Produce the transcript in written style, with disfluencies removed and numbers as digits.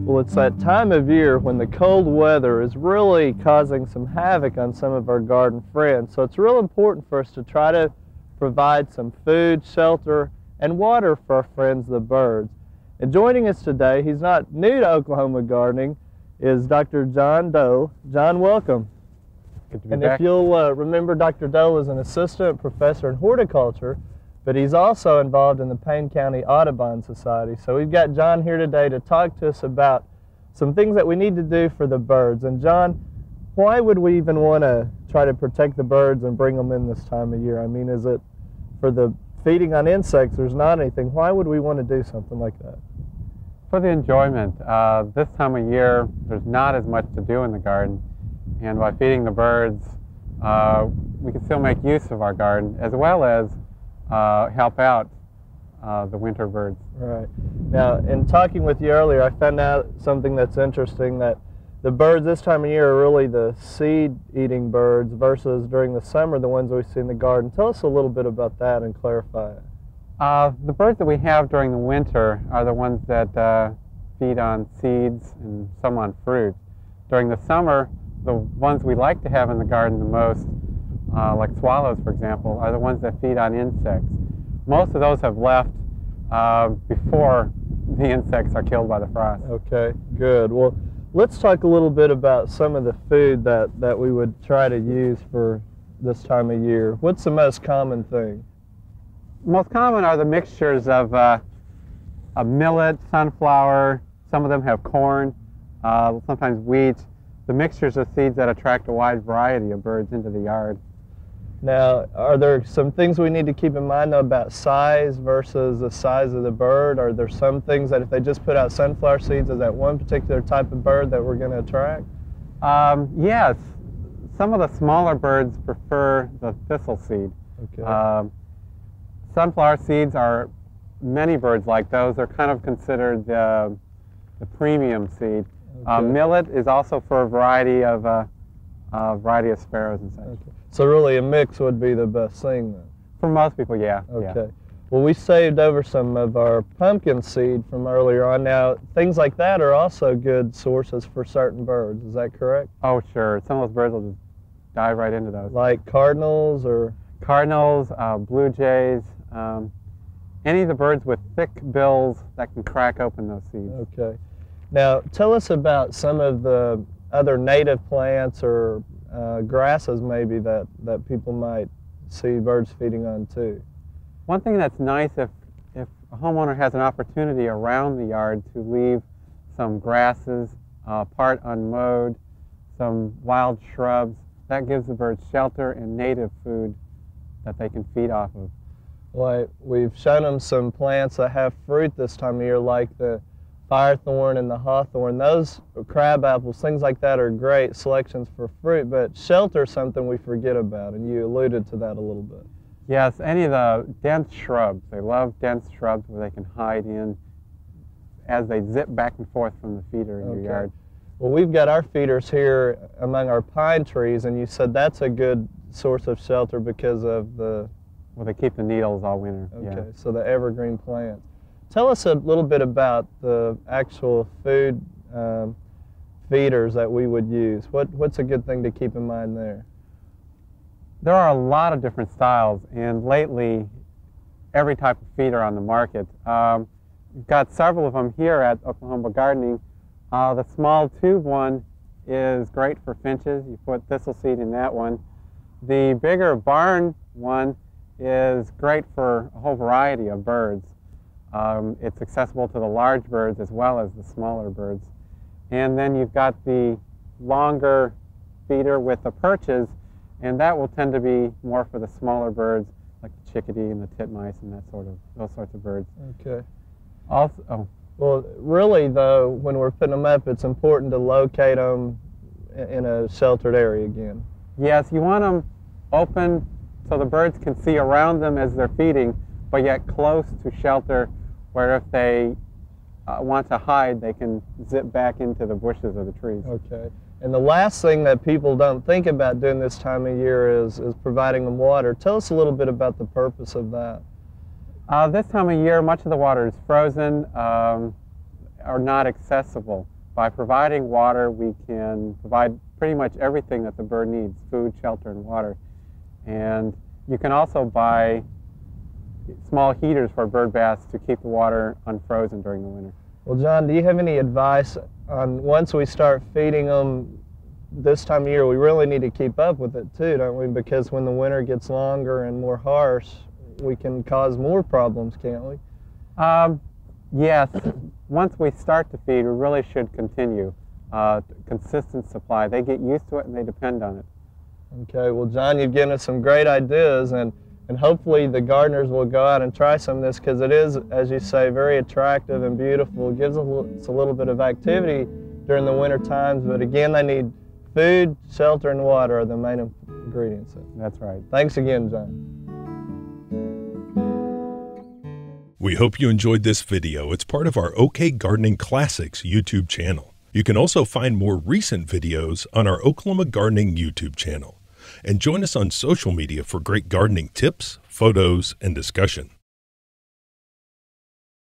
Well, it's that time of year when the cold weather is really causing some havoc on some of our garden friends. So it's real important for us to try to provide some food, shelter, and water for our friends, the birds. And joining us today, he's not new to Oklahoma gardening, is Dr. John Dole. John, welcome. Good to be and back. If you'll remember, Dr. Dole is an assistant professor in horticulture, but he's also involved in the Payne County Audubon Society. So we've got John here today to talk to us about some things that we need to do for the birds. And John, why would we even want to try to protect the birds and bring them in this time of year? I mean, is it for the feeding on insects? There's not anything. Why would we want to do something like that? For the enjoyment. This time of year, there's not as much to do in the garden. And by feeding the birds, we can still make use of our garden, as well as help out the winter birds. Right. Now, in talking with you earlier, I found out something that's interesting, that the birds this time of year are really the seed-eating birds versus during the summer the ones we see in the garden. Tell us a little bit about that and clarify it. The birds that we have during the winter are the ones that feed on seeds and some on fruit. During the summer, the ones we like to have in the garden the most, like swallows, for example, are the ones that feed on insects. Most of those have left before the insects are killed by the frost. Okay, good. Well, let's talk a little bit about some of the food that we would try to use for this time of year. What's the most common thing? Most common are the mixtures of a millet, sunflower, some of them have corn, sometimes wheat, the mixtures of seeds that attract a wide variety of birds into the yard. Now, are there some things we need to keep in mind, though, about size versus the size of the bird? Are there some things that if they just put out sunflower seeds, is that one particular type of bird that we're going to attract? Yes. Some of the smaller birds prefer the thistle seed. Okay. Sunflower seeds are, many birds like those, are kind of considered the premium seed. Okay. Millet is also for a variety of sparrows and such. Okay. So really a mix would be the best thing then? For most people, yeah. Okay. Yeah. Well, we saved over some of our pumpkin seed from earlier on. Now, things like that are also good sources for certain birds. Is that correct? Oh, sure. Some of those birds will just dive right into those. Like cardinals or? Cardinals, blue jays, any of the birds with thick bills that can crack open those seeds. Okay. Now, tell us about some of the other native plants or grasses maybe that people might see birds feeding on too. One thing that's nice, if a homeowner has an opportunity around the yard to leave some grasses, part unmowed, some wild shrubs, that gives the birds shelter and native food that they can feed off of. Well, we've shown them some plants that have fruit this time of year, like the Pyracantha and the Hawthorn. Those crab apples, things like that, are great selections for fruit, but shelter is something we forget about, and you alluded to that a little bit. Yes, any of the dense shrubs. They love dense shrubs where they can hide in as they zip back and forth from the feeder in your yard. Well, we've got our feeders here among our pine trees, and you said that's a good source of shelter because of the... Well, they keep the needles all winter. Okay, yeah. So the evergreen plants. Tell us a little bit about the actual food feeders that we would use. What's a good thing to keep in mind there? There are a lot of different styles, and lately every type of feeder on the market. We've got several of them here at Oklahoma Gardening. The small tube one is great for finches. You put thistle seed in that one. The bigger barn one is great for a whole variety of birds. It's accessible to the large birds as well as the smaller birds. And then you've got the longer feeder with the perches, and that will tend to be more for the smaller birds, like the chickadee and the titmice and those sorts of birds. Okay. Also, well, really though, when we're putting them up, it's important to locate them in a sheltered area again. yes, you want them open so the birds can see around them as they're feeding, but yet close to shelter, where if they want to hide, they can zip back into the bushes of the trees. Okay. And the last thing that people don't think about doing this time of year is providing them water. Tell us a little bit about the purpose of that. This time of year, much of the water is frozen or not accessible. By providing water, we can provide pretty much everything that the bird needs: food, shelter, and water. And you can also buy small heaters for bird baths to keep the water unfrozen during the winter. Well, John, do you have any advice on once we start feeding them this time of year? We really need to keep up with it too, don't we? Because when the winter gets longer and more harsh, we can cause more problems, can't we? Yes. Once we start to feed, we really should continue. Consistent supply. They get used to it and they depend on it. Okay, well, John, you've given us some great ideas, and hopefully the gardeners will go out and try some of this, because it is, as you say, very attractive and beautiful. It gives us a little bit of activity during the winter times, but again, they need food, shelter, and water are the main ingredients. That's right. Thanks again, John. We hope you enjoyed this video. It's part of our OK Gardening Classics YouTube channel. You can also find more recent videos on our Oklahoma Gardening YouTube channel. And join us on social media for great gardening tips, photos, and discussion.